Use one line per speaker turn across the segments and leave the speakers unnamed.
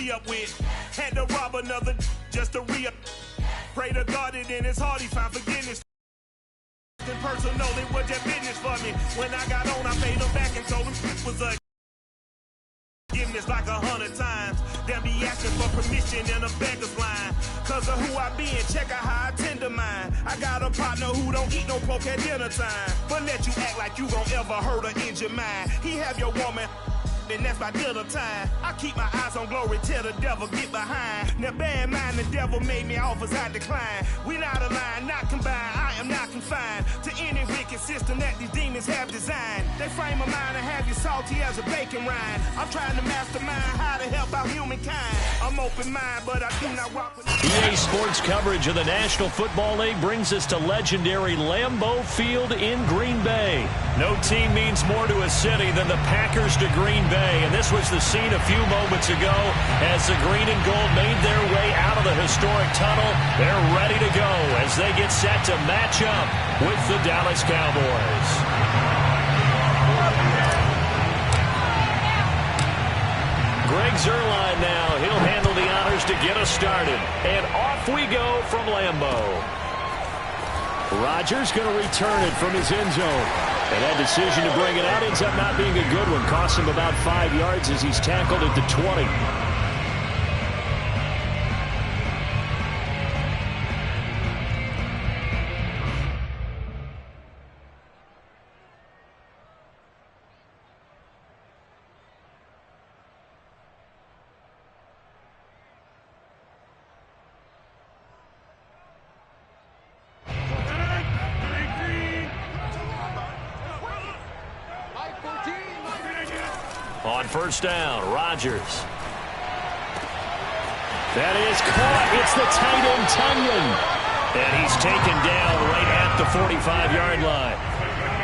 re-up with. Had to rob another just to re-up. Pray to God it in his heart he found forgiveness. Personal, it was just business for me. When I got on, I paid him back and told him it was a forgiveness like 100 times. Then be asking for permission in a beggar's line. Cause of who I be and check out how I tend to mine. I got a partner who don't eat no pork at dinner time. But let you act like you gon' ever hurt or injure mine. He have your woman, and that's my dinner time. I keep my eyes on glory till the devil get behind. Now bear in mind the devil made me offers I decline. We not aligned, not combined, I am not confined to any wicked system that these demons have designed. They frame a mind and have you salty as a bacon rind. I'm trying to mastermind how to help out humankind. I'm open mind, but I do not rock with
EA Sports coverage of the National Football League brings us to legendary Lambeau Field in Green Bay. No team means more to a city than the Packers to Green Bay. And this was the scene a few moments ago as the green and gold made their way out of the historic tunnel. They're ready to go as they get set to match up with the Dallas Cowboys. Greg Zuerlein now. He'll handle the honors to get us started. And off we go from Lambeau. Rodgers going to return it from his end zone. And that decision to bring it out ends up not being a good one. Costs him about 5 yards as he's tackled at the 20. On first down, Rodgers. That is caught. It's the tight end, Tunyon. And he's taken down right at the 45-yard line.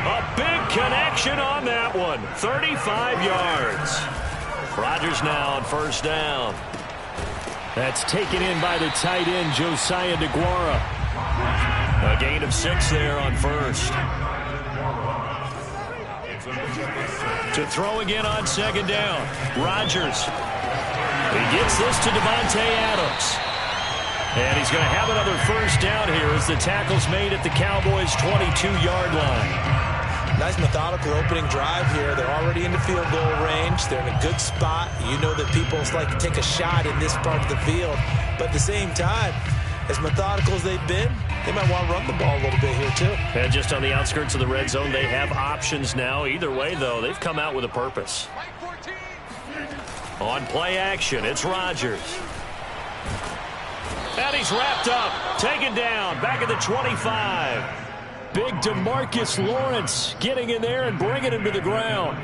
A big connection on that one. 35 yards. Rodgers now on first down. That's taken in by the tight end, Josiah DeGuara. A gain of 6 there on first. To throw again on second down. Rodgers. He gets this to Devontae Adams. And he's going to have another first down here as the tackle's made at the Cowboys' 22-yard line.
Nice methodical opening drive here. They're already in the field goal range. They're in a good spot. You know that people like to take a shot in this part of the field. But at the same time, as methodical as they've been, they might want to run the ball a little bit here, too.
And just on the outskirts of the red zone, they have options now. Either way, though, they've come out with a purpose. On play action, it's Rodgers. And he's wrapped up, taken down, back at the 25. Big DeMarcus Lawrence getting in there and bringing him to the ground.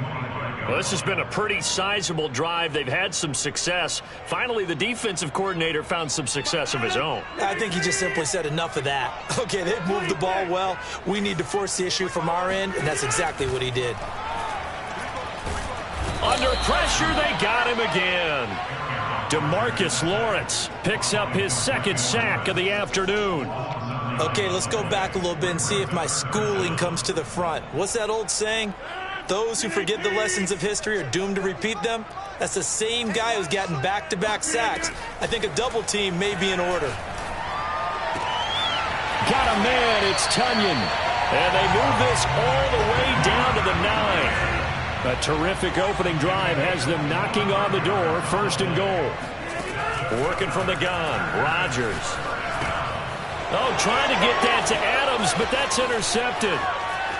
Well, this has been a pretty sizable drive. They've had some success. Finally, the defensive coordinator found some success of his own.
I think he just simply said enough of that. Okay, they've moved the ball well. We need to force the issue from our end, and that's exactly what he did.
Under pressure, they got him again. DeMarcus Lawrence picks up his second sack of the afternoon.
Okay, let's go back a little bit and see if my schooling comes to the front. What's that old saying? Those who forget the lessons of history are doomed to repeat them. That's the same guy who's gotten back-to-back sacks. I think a double team may be in order.
Got a man, it's Tunyon. And they move this all the way down to the 9. A terrific opening drive has them knocking on the door, first and goal. Working from the gun, Rodgers. Oh, trying to get that to Adams, but that's intercepted.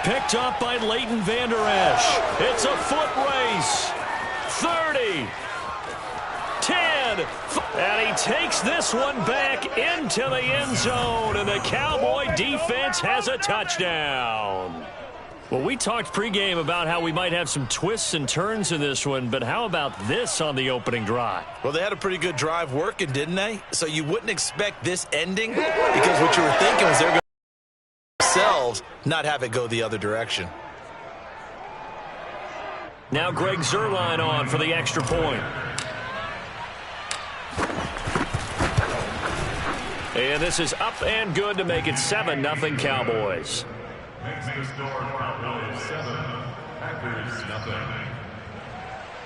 Picked up by Leighton Vander Esch. It's a foot race. 30. 10. And he takes this one back into the end zone. And the Cowboy defense has a touchdown. Well, we talked pregame about how we might have some twists and turns in this one, but how about this on the opening drive?
Well, they had a pretty good drive working, didn't they? So you wouldn't expect this ending because what you were thinking was they're going to themselves not have it go the other direction.
Now Greg Zuerlein on for the extra point. And this is up and good to make it 7-0 Cowboys.
Next to score Cowboys 7, Packers 0.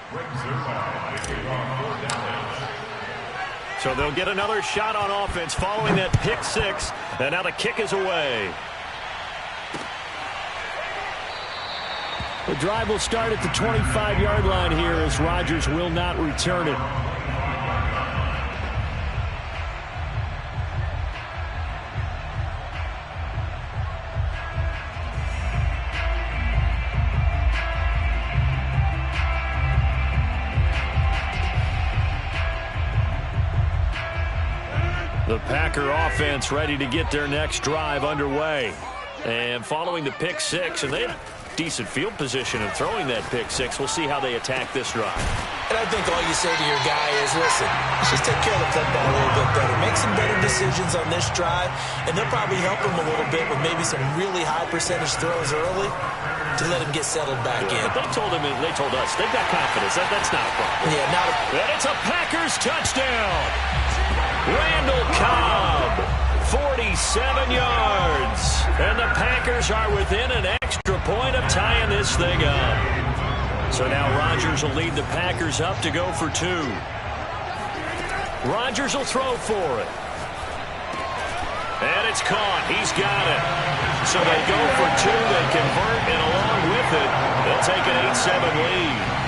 Greg Zuerlein, kicking off for Dallas.
So they'll get another shot on offense following that pick six. And now the kick is away. The drive will start at the 25-yard line here as Rodgers will not return it. The Packer offense ready to get their next drive underway. And following the pick six, and they have decent field position of throwing that pick six. We'll see how they attack this drive.
And I think all you say to your guy is, listen, let's just take care of the football a little bit better. Make some better decisions on this drive, and they'll probably help him a little bit with maybe some really high percentage throws early to let him get settled back in.
But they told us, they've got confidence. That's not a problem.
Yeah,
and it's a Packers touchdown. Randall Cobb, 47 yards. And the Packers are within an extra point of tying this thing up. So now Rodgers will lead the Packers up to go for two. Rodgers will throw for it. And it's caught. He's got it. So they go for two. They convert, and along with it, they'll take an 8-7 lead.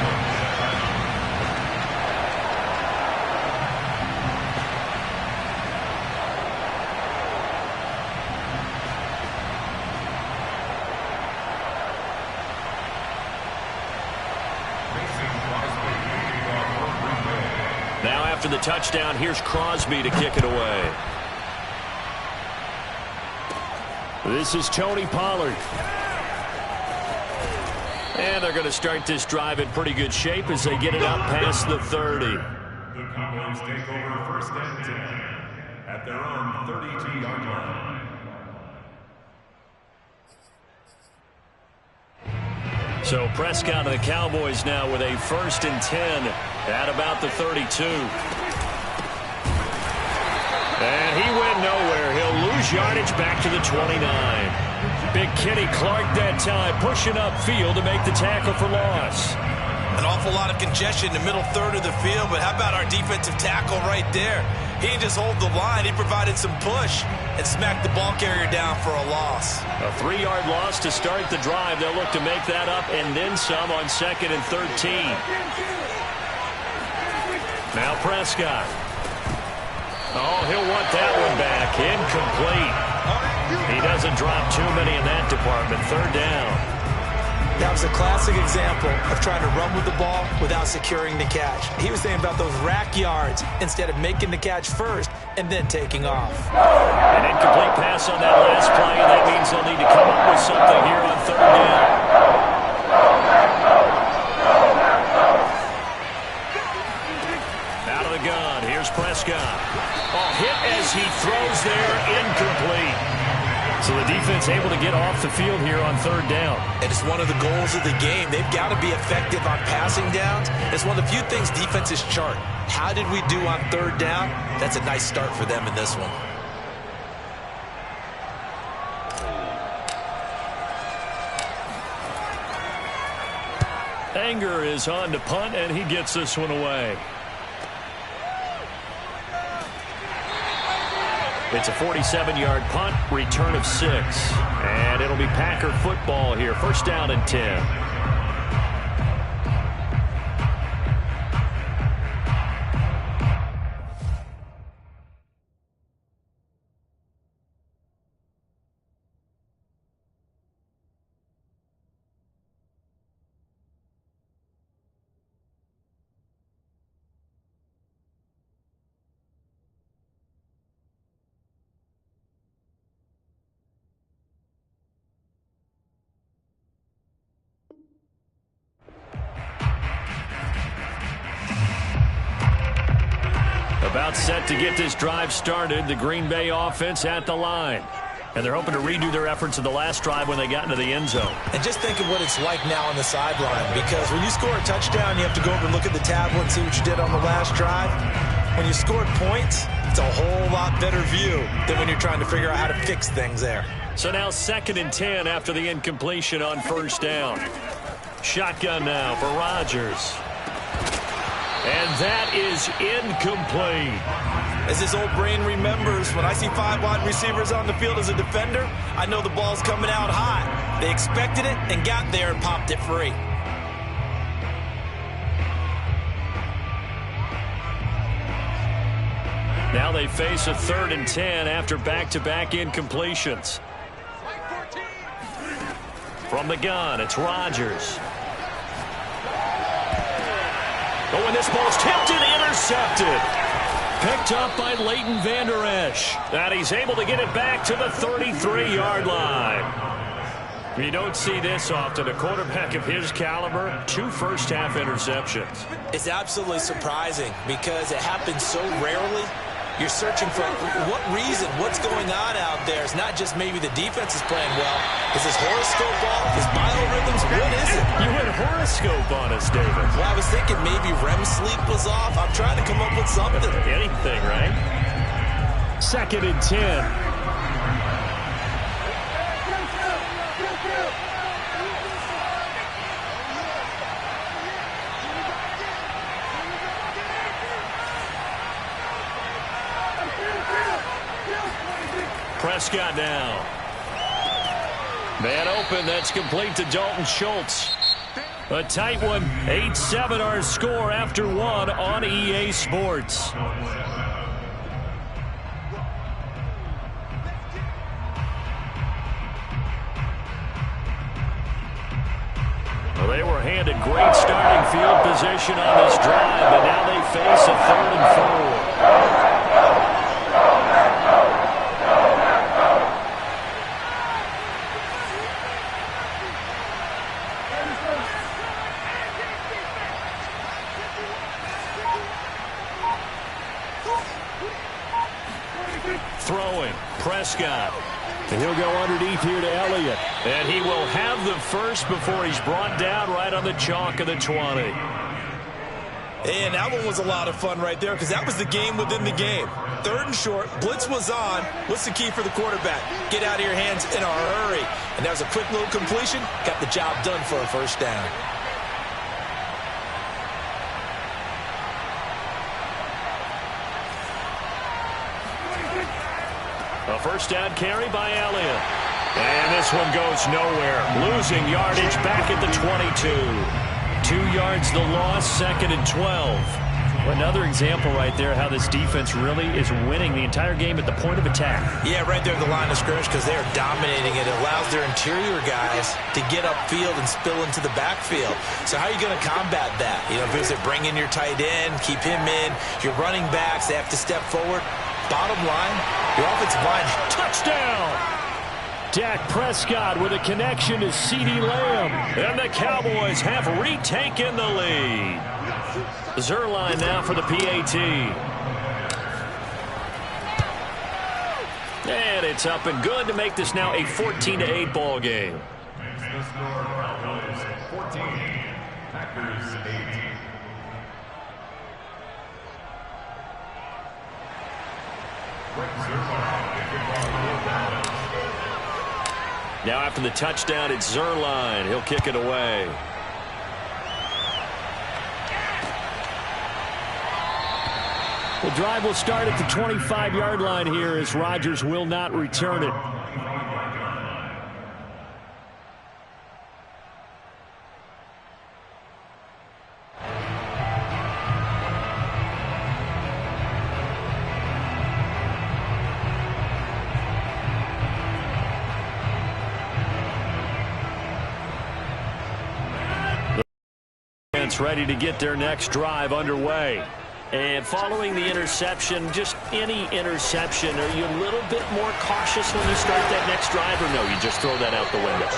Now after the touchdown, here's Crosby to kick it away. This is Tony Pollard. And they're going to start this drive in pretty good shape as they get it up past the 30.
The Cowboys take over first and 10 at their own 32-yard line.
So Prescott and the Cowboys now with a first and 10 at about the 32. And he went nowhere. He'll lose yardage back to the 29. Big Kenny Clark that time pushing upfield to make the tackle for loss.
An awful lot of congestion in the middle third of the field, but how about our defensive tackle right there? He didn't just hold the line. He provided some push and smacked the ball carrier down for a loss.
A 3-yard loss to start the drive. They'll look to make that up and then some on 2nd and 13. Now Prescott. Oh, he'll want that one back. Incomplete. He doesn't drop too many in that department. 3rd down.
That was a classic example of trying to run with the ball without securing the catch. He was thinking about those rack yards instead of making the catch first and then taking off.
An incomplete pass on that last play, and that means they'll need to come up with something here on 3rd down. Out of the gun, here's Prescott. Oh, hit as he throws there, incomplete. So the defense able to get off the field here on 3rd down.
And it's one of the goals of the game. They've got to be effective on passing downs. It's one of the few things defenses chart. How did we do on 3rd down? That's a nice start for them in this one.
Anger is on to punt, and he gets this one away. It's a 47-yard punt, return of 6. And it'll be Packer football here. 1st down and 10. About set to get this drive started. The Green Bay offense at the line. And they're hoping to redo their efforts in the last drive when they got into the end zone.
And just think of what it's like now on the sideline, because when you score a touchdown, you have to go over and look at the tablet and see what you did on the last drive. When you scored points, it's a whole lot better view than when you're trying to figure out how to fix things there.
So now 2nd and 10 after the incompletion on 1st down. Shotgun now for Rodgers. And that is incomplete.
As his old brain remembers, when I see 5 wide receivers on the field as a defender, I know the ball's coming out hot. They expected it and got there and popped it free.
Now they face a 3rd and 10 after back-to-back incompletions. From the gun, it's Rodgers. Oh, and this ball's tipped and intercepted. Picked up by Leighton Vander Esch. And he's able to get it back to the 33-yard line. You don't see this often. A quarterback of his caliber, 2 first-half interceptions.
It's absolutely surprising because it happens so rarely. You're searching for what reason, what's going on out there. It's not just maybe the defense is playing well. Is his horoscope off? His biorhythms? What is it?
You went horoscope on us, David.
Well, I was thinking maybe REM sleep was off. I'm trying to come up with something.
Anything, right? 2nd and 10. Prescott now. Man open, that's complete to Dalton Schultz. A tight one, 8-7 our score after 1 on EA Sports. Well, they were handed great starting field position on this drive, but now they face a 3rd and 4. Throwing, Prescott. And he'll go underneath here to Elliott. And he will have the first before he's brought down right on the chalk of the 20.
And that one was a lot of fun right there because that was the game within the game. 3rd and short, blitz was on. What's the key for the quarterback? Get out of your hands in a hurry. And that was a quick little completion. Got the job done for a first down.
A first down carry by Elliott. And this one goes nowhere. Losing yardage back at the 22. 2 yards the loss, 2nd and 12. Another example right there how this defense really is winning the entire game at the point of attack. Yeah, right there at the line of scrimmage because they are dominating it. It allows their interior guys to get upfield and spill into the backfield. So how are you going to combat that? You know, if they bring in your tight end, keep him in, your running backs, they have to step forward. Bottom line, your offensive line. Touchdown! Dak Prescott with a connection to CeeDee Lamb. And the Cowboys have retaken the lead. Zerline now for the PAT. And it's up and good to make this now a 14-8 ball game.
The score, Cowboys 14, Packers 8.
Now after the touchdown, it's Zerline. He'll kick it away. The drive will start at the 25-yard line here as Rodgers will not return it. Ready to get their next drive underway. And following the interception, just any interception, are you a little bit more cautious when you start that next drive, or no, you just throw that out the window?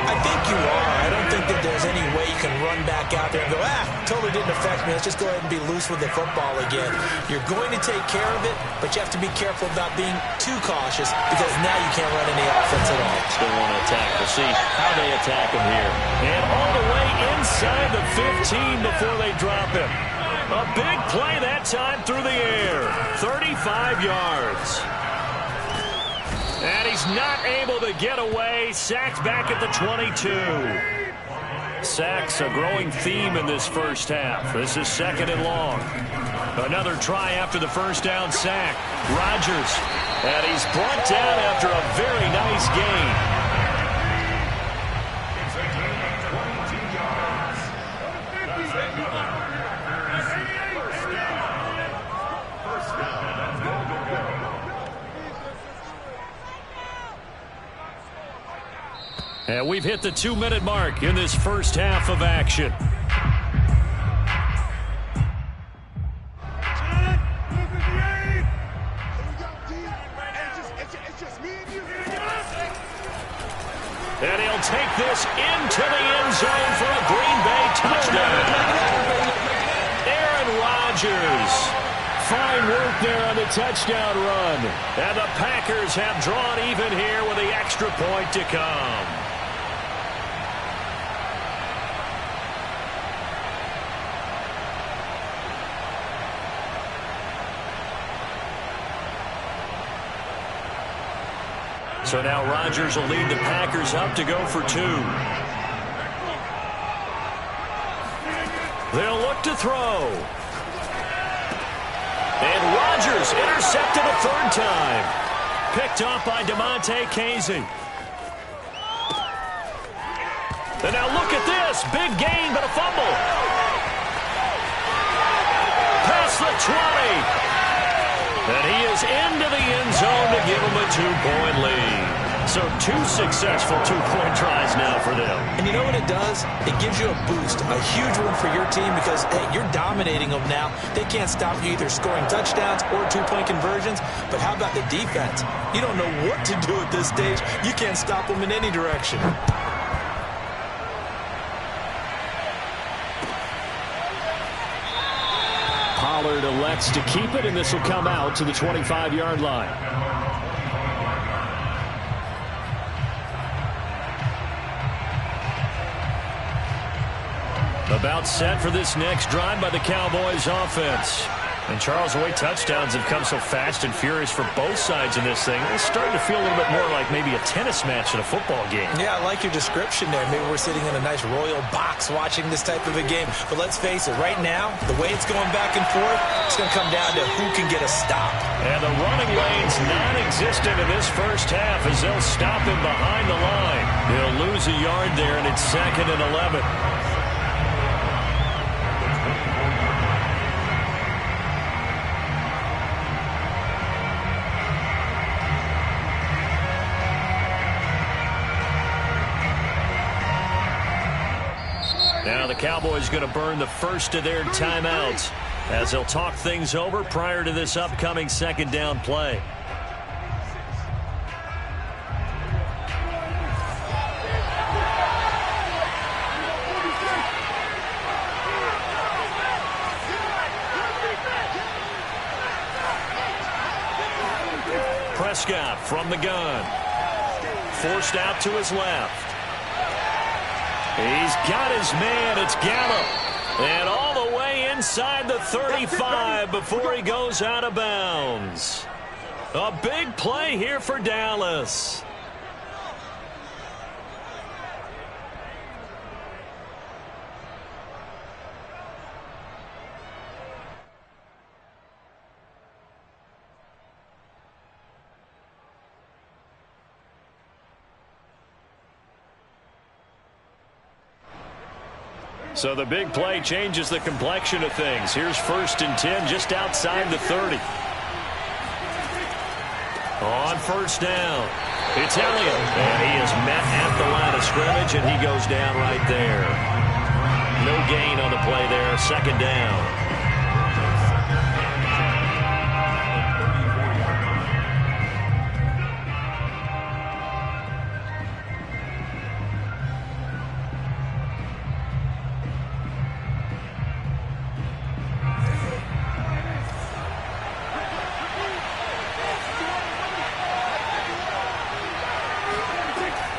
I think you are. I don't think that there's any way you can run back out there and go, totally didn't affect me. Let's just go ahead and be loose with the football again. You're going to take care of it, but you have to be careful about being too cautious because now you can't run any offense at all.
Still want to attack. We'll see how they attack him here. And all the way inside the 15 before they drop him. A big play that time through the air. 35 yards. And he's not able to get away. Sacked back at the 22. Sacks a growing theme in this first half. This is 2nd and long. Another try after the first down sack. Rodgers. And he's brought down after a very nice gain. And we've hit the 2-minute mark in this first half of action. And he'll take this into the end zone for a Green Bay touchdown. Aaron Rodgers. Fine work there on the touchdown run. And the Packers have drawn even here with the extra point to come. So now Rodgers will lead the Packers up to go for 2. They'll look to throw. And Rodgers intercepted a 3rd time. Picked off by DeMonte Casey. And now look at this. Big gain, but a fumble. Past the 20. And he is into the end zone to give him a 2-point lead. So 2 successful 2-point tries now for them.
And you know what it does? It gives you a boost, a huge one for your team because, hey, you're dominating them now. They can't stop you either scoring touchdowns or 2-point conversions. But how about the defense? You don't know what to do at this stage. You can't stop them in any direction.
Pollard elects to keep it, and this will come out to the 25-yard line. About set for this next drive by the Cowboys offense. And Charles, the way touchdowns have come so fast and furious for both sides in this thing, it's starting to feel a little bit more like maybe a tennis match in a football game.
Yeah, I like your description there. Maybe we're sitting in a nice royal box watching this type of a game. But let's face it, right now, the way it's going back and forth, it's going to come down to who can get a stop.
And the running lane's non-existent in this first half as they'll stop him behind the line. He'll lose a yard there, and it's 2nd and 11. Now the Cowboys going to burn the first of their timeouts as they'll talk things over prior to this upcoming 2nd down play. Prescott from the gun. Forced out to his left. He's got his man. It's Gallup. And all the way inside the 35 before he goes out of bounds. A big play here for Dallas. So the big play changes the complexion of things. Here's 1st and 10 just outside the 30. On 1st down, it's Elliott. And he is met at the line of scrimmage, and he goes down right there. No gain on the play there. 2nd down.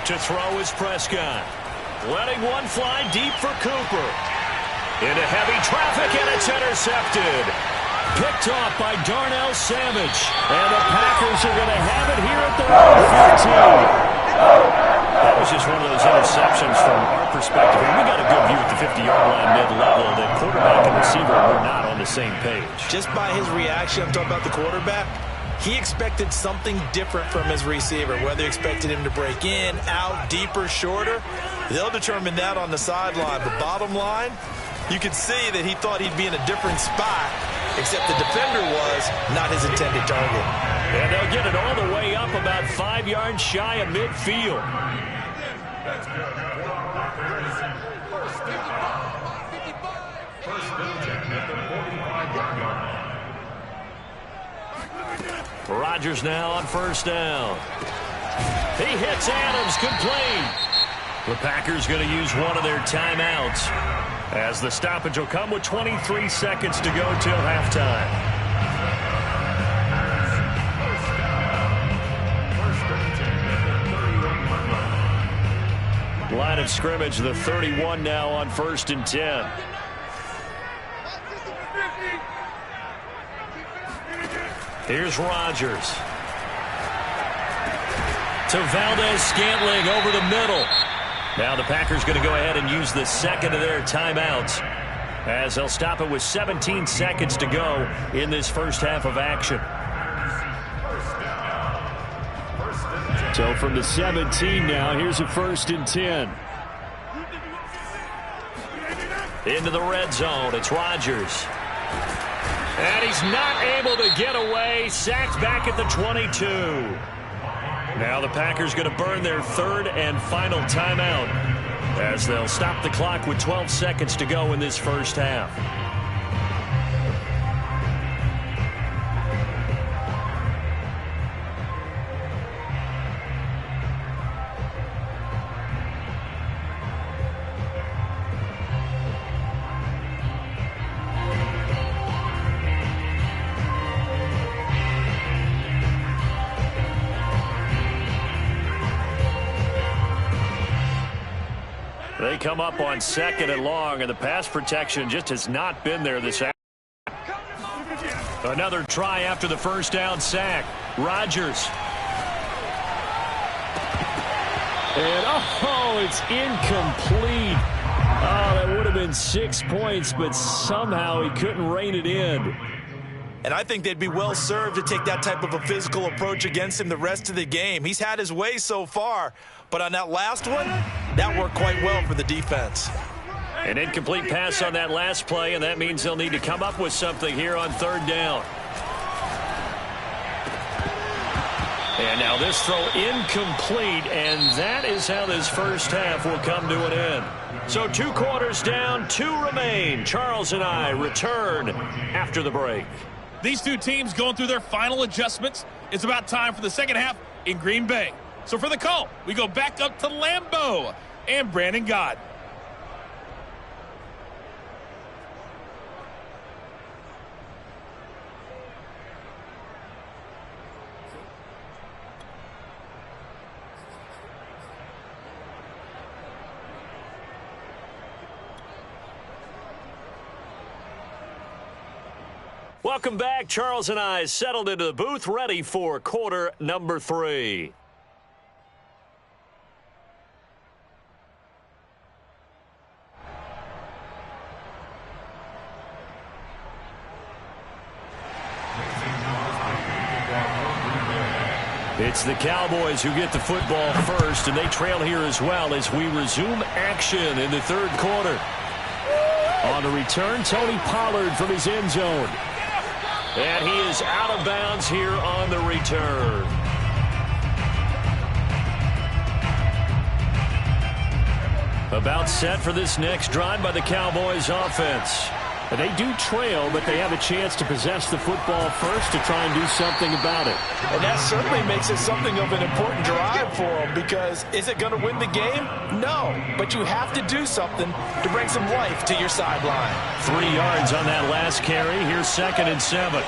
To throw is Prescott. Letting one fly deep for Cooper. Into heavy traffic, and it's intercepted. picked off by Darnell Savage. And the Packers are going to have it here at their own 15. That was just one of those interceptions from our perspective. We got a good view at the 50-yard line mid-level that quarterback and receiver were not on the same page.
Just by his reaction, I'm talking about the quarterback, he expected something different from his receiver. Whether he expected him to break in, out, deeper, shorter, they'll determine that on the sideline. But bottom line, you could see that he thought he'd be in a different spot, except the defender was not his intended target.
And they'll get it all the way up about 5 yards shy of midfield.
That's good. First and 10 at the 45-yard line.
Rodgers now on first down. He hits Adams, complete. The Packers going to use one of their timeouts, as the stoppage will come with 23 seconds to go till halftime. Line of scrimmage, the 31 now on first and 10. Here's Rodgers. To Valdez-Scantling over the middle. Now the Packers going to go ahead and use the second of their timeouts, as they'll stop it with 17 seconds to go in this first half of action. So from the 17 now, here's a first and 10. Into the red zone, it's Rodgers. And he's not able to get away. Sacked back at the 22. Now the Packers going to burn their third and final timeout, as they'll stop the clock with 12 seconds to go in this first half. They come up on second and long, and the pass protection just has not been there this afternoon. Another try after the first down sack. Rodgers. And, oh, it's incomplete. Oh, that would have been 6 points, but somehow he couldn't rein it in.
And I think they'd be well served to take that type of a physical approach against him the rest of the game. He's had his way so far, but on that last one, that worked quite well for the defense.
An incomplete pass on that last play, and that means they'll need to come up with something here on third down. And now this throw incomplete, and that is how this first half will come to an end. So 2 quarters down, 2 remain. Charles and I return after the break.
These two teams going through their final adjustments. It's about time for the second half in Green Bay. So for the call, we go back up to Lambeau and Brandon Gott.
Welcome back. Charles and I settled into the booth, ready for quarter number 3. It's the Cowboys who get the football first, and they trail here as well as we resume action in the third quarter. On the return, Tony Pollard from his end zone. And he is out of bounds here on the return. About set for this next drive by the Cowboys offense. And they do trail, but they have a chance to possess the football first to try and do something about it.
And that certainly makes it something of an important drive for them, because is it going to win the game? No, but you have to do something to bring some life to your sideline.
3 yards on that last carry. Here's 2nd and 7.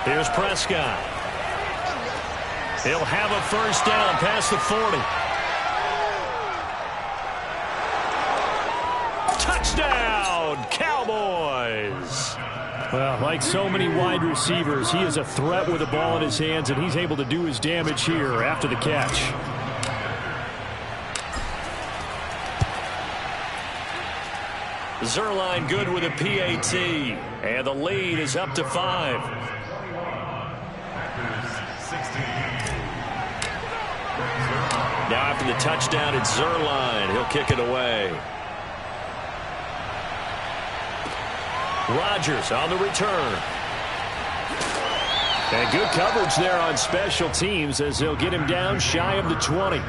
Here's Prescott. He'll have a first down past the 40. Touchdown, Cowboys! Well, like so many wide receivers, he is a threat with the ball in his hands, and he's able to do his damage here after the catch. Zerline good with a PAT, and the lead is up to 5. Now after the touchdown, it's Zerline. He'll kick it away. Rodgers on the return. And good coverage there on special teams as they'll get him down shy of the 20.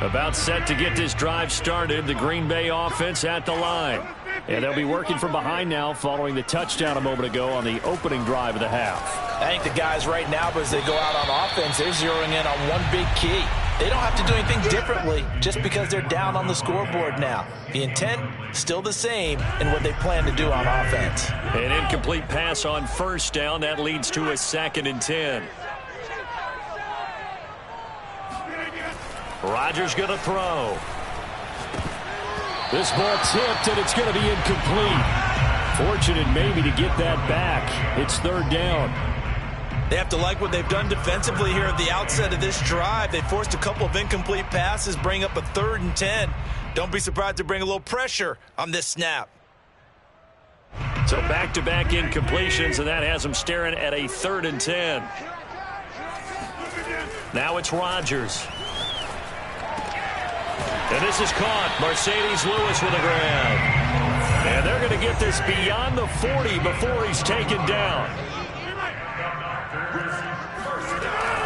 About set to get this drive started, the Green Bay offense at the line. And they'll be working from behind now following the touchdown a moment ago on the opening drive of the half.
I think the guys right now, as they go out on offense, they're zeroing in on one big key. They don't have to do anything differently just because they're down on the scoreboard now. The intent, still the same in what they plan to do on offense.
An incomplete pass on first down. That leads to a 2nd and 10. Rodgers going to throw. This ball tipped, and it's going to be incomplete. Fortunate maybe to get that back. It's 3rd down.
They have to like what they've done defensively here at the outset of this drive. They forced a couple of incomplete passes, bring up a 3rd and 10. Don't be surprised to bring a little pressure on this snap.
So back-to-back incompletions, and that has them staring at a 3rd and 10. Now it's Rodgers. And this is caught. Mercedes Lewis with a grab. And they're going to get this beyond the 40 before he's taken down.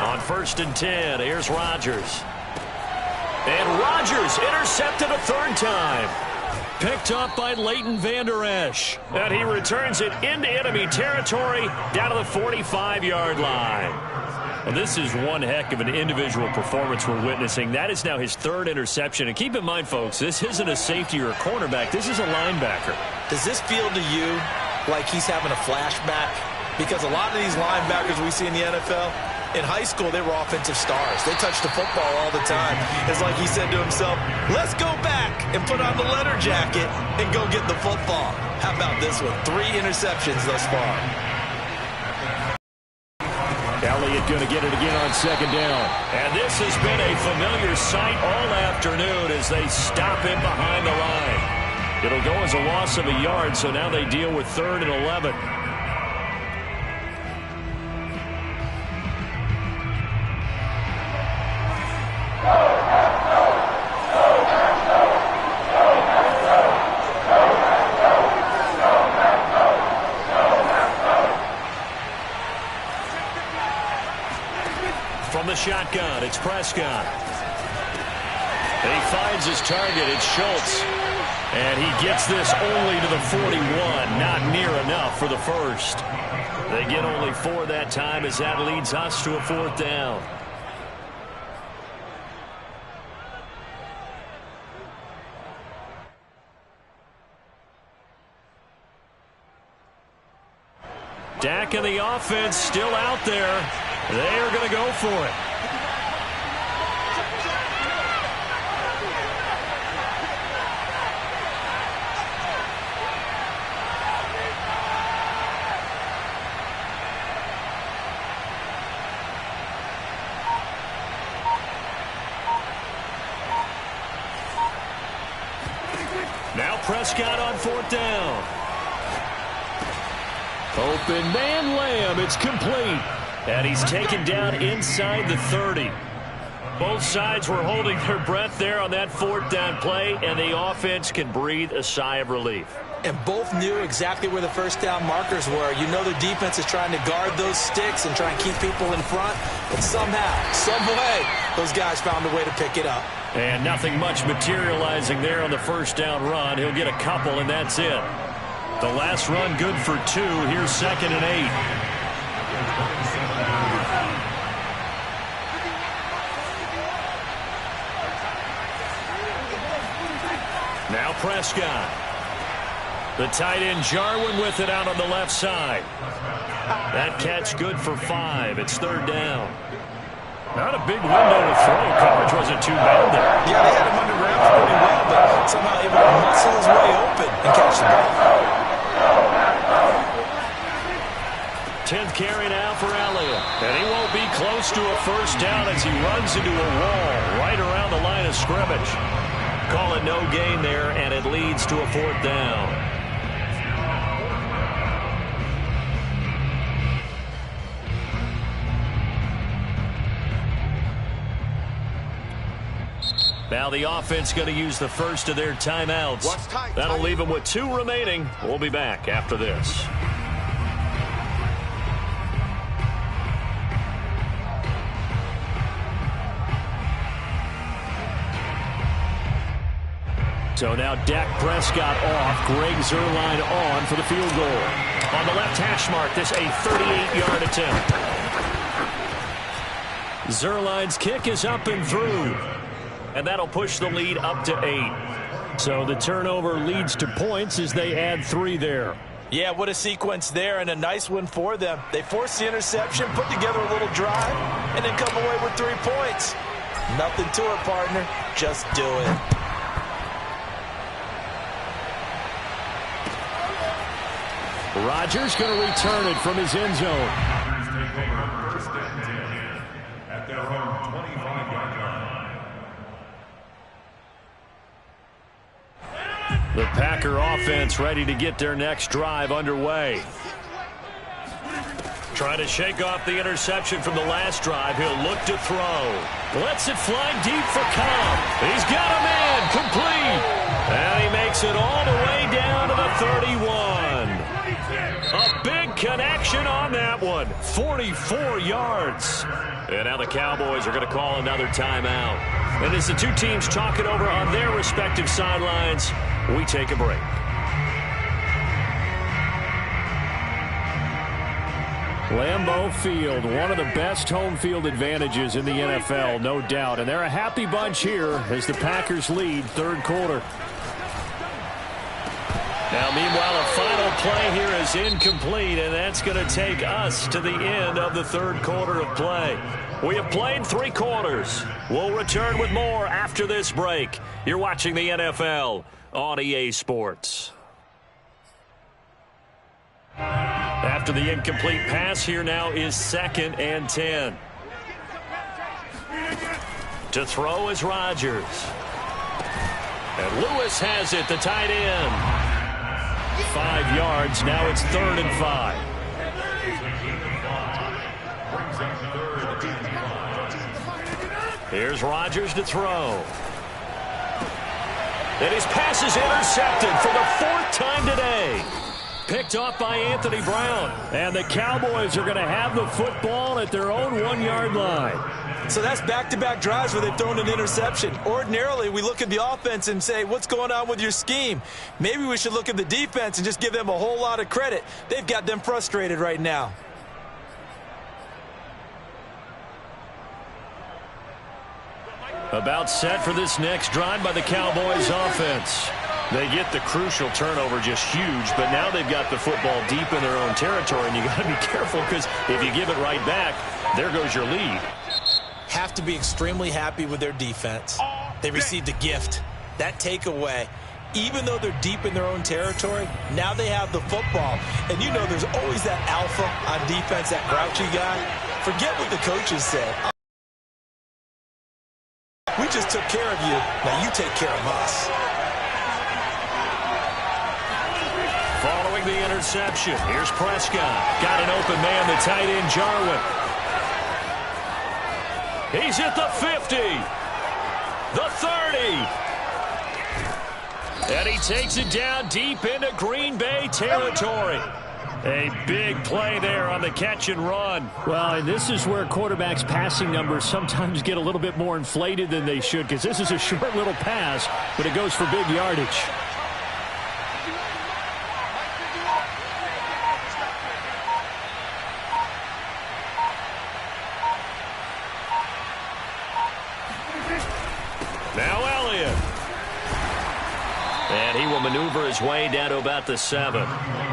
On 1st and 10, here's Rodgers. And Rodgers intercepted a 3rd time. Picked up by Leighton Vander Esch. And he returns it into enemy territory down to the 45-yard line. Well, this is one heck of an individual performance we're witnessing. That is now his 3rd interception. And keep in mind, folks, this isn't a safety or a cornerback. This is a linebacker.
Does this feel to you like he's having a flashback? Because a lot of these linebackers we see in the NFL, in high school, they were offensive stars. They touched the football all the time. It's like he said to himself, let's go back and put on the leather jacket and go get the football. How about this one? 3 interceptions thus far.
Elliott going to get it again on 2nd down. And this has been a familiar sight all afternoon as they stop him behind the line. It'll go as a loss of a yard, so now they deal with 3rd and 11. From the shotgun, it's Prescott. And he finds his target. It's Schultz. And he gets this only to the 41. Not near enough for the first. They get only 4 that time as that leads us to a 4th down. Dak and the offense still out there. They are going to go for it. Now Prescott on 4th down. Open man Lamb. It's complete. And he's taken down inside the 30. Both sides were holding their breath there on that 4th down play, and the offense can breathe a sigh of relief.
And both knew exactly where the first down markers were. You know the defense is trying to guard those sticks and try and keep people in front. But somehow, some way, those guys found a way to pick it up.
And nothing much materializing there on the first down run. He'll get a couple, and that's it. The last run good for 2. Here's 2nd and 8. Now Prescott. The tight end Jarwin with it out on the left side. That catch good for 5. It's 3rd down. Not a big window to throw. Coverage wasn't too bad there.
Yeah, they had him under wraps pretty well, but somehow able to muscle his way open and catch the ball.
10th carry now for Elliott. And he won't be close to a first down as he runs into a wall right around the line of scrimmage. Call it no gain there, and it leads to a 4th down. Now the offense going to use the first of their timeouts. That'll leave them with 2 remaining. We'll be back after this. So now Dak Prescott off, Greg Zuerlein on for the field goal. On the left hash mark, this a 38-yard attempt. Zuerlein's kick is up and through. And that'll push the lead up to 8. So the turnover leads to points as they add 3 there.
Yeah, what a sequence there, and a nice one for them. They forced the interception, put together a little drive, and then come away with 3 points. Nothing to it, partner. Just do it.
Rodgers going to return it from his end zone.
At their own 25-yard line.
The Packer offense ready to get their next drive underway. Trying to shake off the interception from the last drive. He'll look to throw. Lets it fly deep for Cobb. He's got a man complete. And he makes it all the way down to the 31. A big connection on that one. 44 yards. And now the Cowboys are going to call another timeout. And as the two teams talk it over on their respective sidelines, we take a break. Lambeau Field, one of the best home field advantages in the NFL, no doubt. And they're a happy bunch here as the Packers lead third quarter. Now, meanwhile, a final play here is incomplete, and that's going to take us to the end of the third quarter of play. We have played 3 quarters. We'll return with more after this break. You're watching the NFL on EA Sports. After the incomplete pass, here now is 2nd and 10. To throw is Rodgers. And Lewis has it, the tight end. 5 yards. Now it's 3rd and 5. Here's Rodgers to throw. And his pass is intercepted for the 4th time today. Picked off by Anthony Brown. And the Cowboys are going to have the football at their own 1-yard line.
So that's back-to-back drives where they've thrown an interception. Ordinarily, we look at the offense and say, what's going on with your scheme? Maybe we should look at the defense and just give them a whole lot of credit. They've got them frustrated right now.
About set for this next drive by the Cowboys offense. They get the crucial turnover, just huge, but now they've got the football deep in their own territory, and you got to be careful because if you give it right back, there goes your lead.
Have to be extremely happy with their defense. They received a gift. That takeaway, even though they're deep in their own territory, now they have the football. And you know there's always that alpha on defense, that grouchy guy. Forget what the coaches said. We just took care of you. Now you take care of us.
the interception. Here's Prescott. Got an open man, the tight end, Jarwin. He's at the 50. The 30. And he takes it down deep into Green Bay territory. A big play there on the catch and run.
Well, and this is where quarterbacks' passing numbers sometimes get a little bit more inflated than they should, because this is a short little pass, but it goes for big yardage.
Now Elliott. And he will maneuver his way down to about the 7.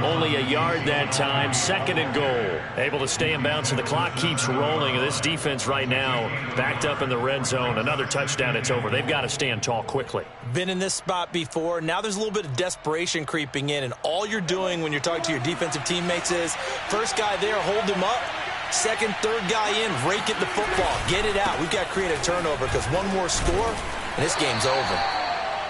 Only a yard that time, 2nd and goal. Able to stay in bounds, and the clock keeps rolling. This defense right now backed up in the red zone. Another touchdown, it's over. They've got to stand tall quickly.
Been in this spot before. Now there's a little bit of desperation creeping in, and all you're doing when you're talking to your defensive teammates is first guy there, hold him up. Second, third guy in, rake it the football. Get it out. We've got to create a turnover because one more score, and this game's over.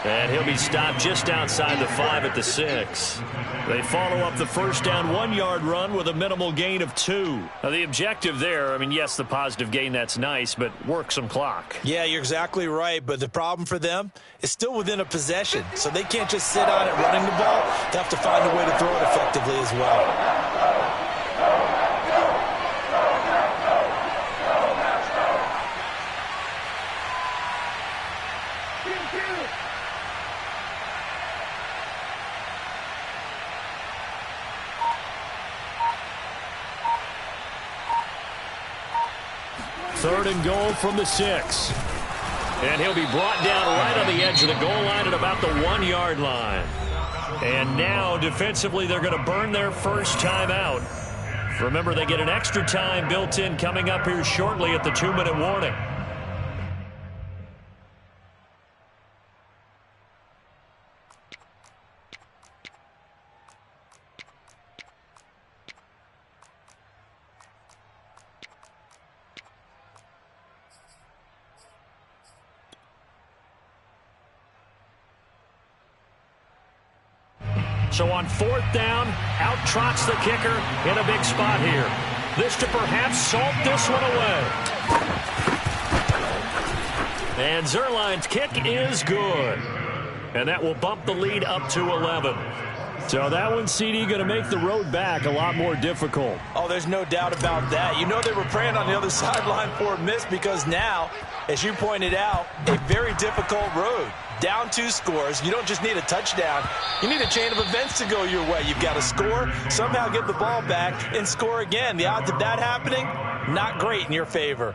And he'll be stopped just outside the 5 at the 6. They follow up the first down 1-yard run with a minimal gain of 2. Now the objective there, I mean, yes, the positive gain, that's nice, but work some clock.
Yeah, you're exactly right, but the problem for them is still within a possession, so they can't just sit on it running the ball. They have to find a way to throw it effectively as well.
Third and goal from the 6.
And he'll be brought down right on the edge of the goal line at about the 1-yard line. And now, defensively, they're going to burn their first time out. Remember, they get an extra time built in coming up here shortly at the 2-minute warning. So on 4th down, out trots the kicker in a big spot here. This to perhaps salt this one away. And Zerline's kick is good. And that will bump the lead up to 11.
So that one, CD, going to make the road back a lot more difficult.
Oh, there's no doubt about that. You know they were praying on the other sideline for a miss because now, as you pointed out, a very difficult road. Down 2 scores. You don't just need a touchdown. You need a chain of events to go your way. You've got to score, somehow get the ball back, and score again. The odds of that happening, not great in your favor.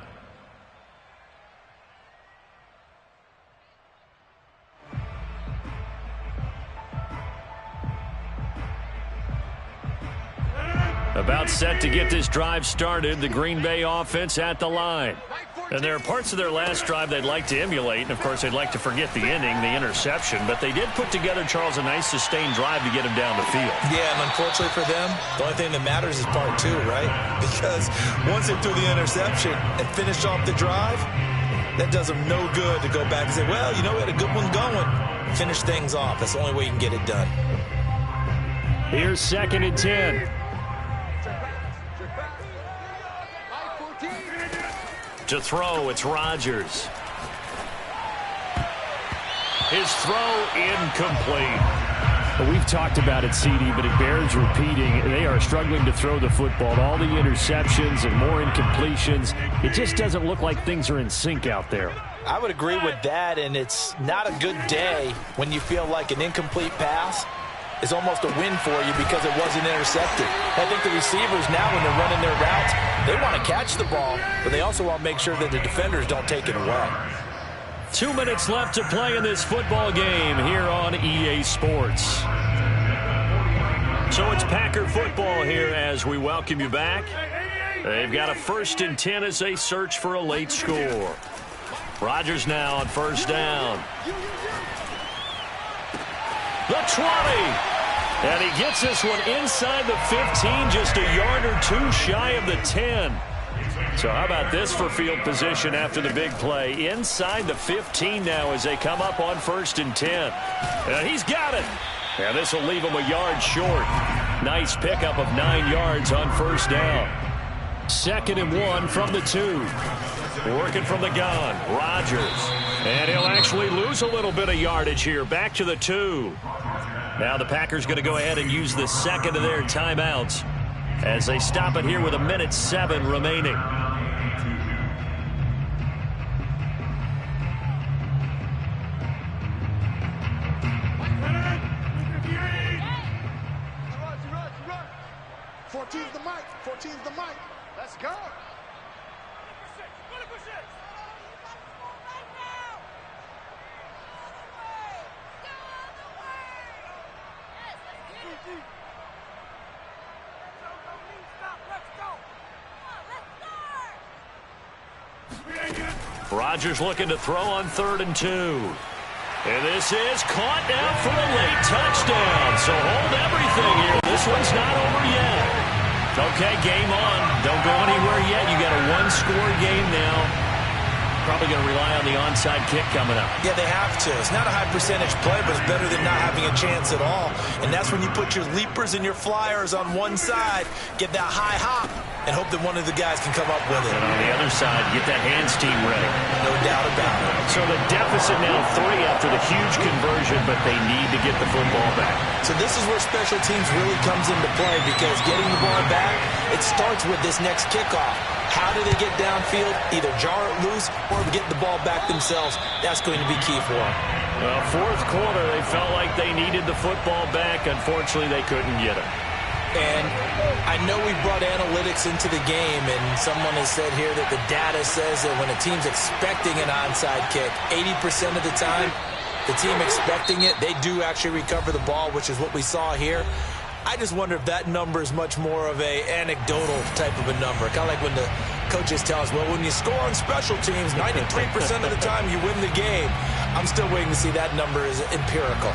About set to get this drive started, the Green Bay offense at the line. And there are parts of their last drive they'd like to emulate, and of course they'd like to forget the ending, the interception, but they did put together, Charles, a nice sustained drive to get him down the field.
Yeah, and unfortunately for them, the only thing that matters is part 2, right? Because once they threw the interception and finished off the drive, that does them no good to go back and say, well, you know, we had a good one going. Finish things off. That's the only way you can get it done.
Here's 2nd and 10.
To throw, it's Rodgers. His throw incomplete.
Well, we've talked about it, CD, but it bears repeating. They are struggling to throw the football. All the interceptions and more incompletions. It just doesn't look like things are in sync out there.
I would agree with that, and it's not a good day when you feel like an incomplete pass is almost a win for you because it wasn't intercepted. I think the receivers now, when they're running their routes, they want to catch the ball, but they also want to make sure that the defenders don't take it away.
2 minutes left to play in this football game here on EA Sports. So it's Packer football here as we welcome you back. They've got a 1st and 10 as they search for a late score. Rodgers now on 1st down. The 20. And he gets this one inside the 15, just a yard or 2 shy of the 10. So how about this for field position after the big play? Inside the 15 now as they come up on 1st and 10. And he's got it. And this will leave him a yard short. Nice pickup of 9 yards on first down. 2nd and 1 from the 2. Working from the gun, Rodgers. And he'll actually lose a little bit of yardage here. Back to the 2. Now the Packers going to go ahead and use the second of their timeouts as they stop it here with 1:07 remaining.
Let's go.
Rodgers looking to throw on 3rd and 2. And this is caught down for a late touchdown. So hold everything here. This one's not over yet. Okay, game on. Don't go anywhere yet. You got a one-score game now. Probably going to rely on the onside kick coming up.
Yeah, they have to. It's not a high percentage play, but it's better than not having a chance at all. And that's when you put your leapers and your flyers on one side, get that high hop, and hope that one of the guys can come up with it.
And on the other side, get that hands team ready.
No doubt about it.
So the deficit now 3 after the huge conversion, but they need to get the football back.
So this is where special teams really comes into play, because getting the ball back, it starts with this next kickoff. How do they get downfield, either jar it loose or get the ball back themselves? That's going to be key for them.
Well, 4th quarter, they felt like they needed the football back. Unfortunately, they couldn't get it.
And I know we brought analytics into the game, and someone has said here that the data says that when a team's expecting an onside kick, 80% of the time, the team expecting it, they do actually recover the ball, which is what we saw here. I just wonder if that number is much more of a anecdotal type of a number. Kind of like when the coaches tell us, well, when you score on special teams, 93% of the time you win the game. I'm still waiting to see that number is empirical.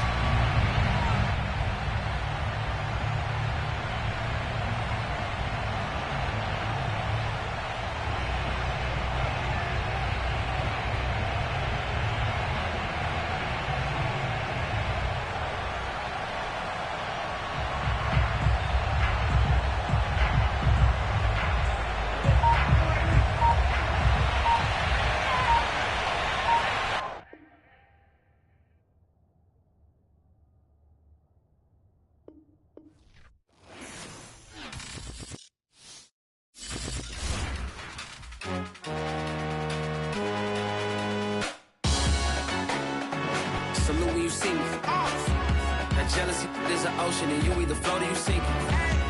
Salute when you see me. That jealousy is an ocean, and you either float or you sink.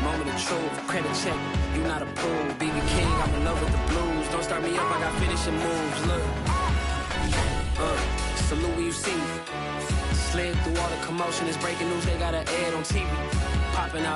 Moment of truth, credit check. You not approved. BB King, I'm in love with the blues. Don't start me up, I got finishing moves. Look. Salute when you see me. Slid through all the commotion. It's breaking news, they got an ad on TV. Popping out.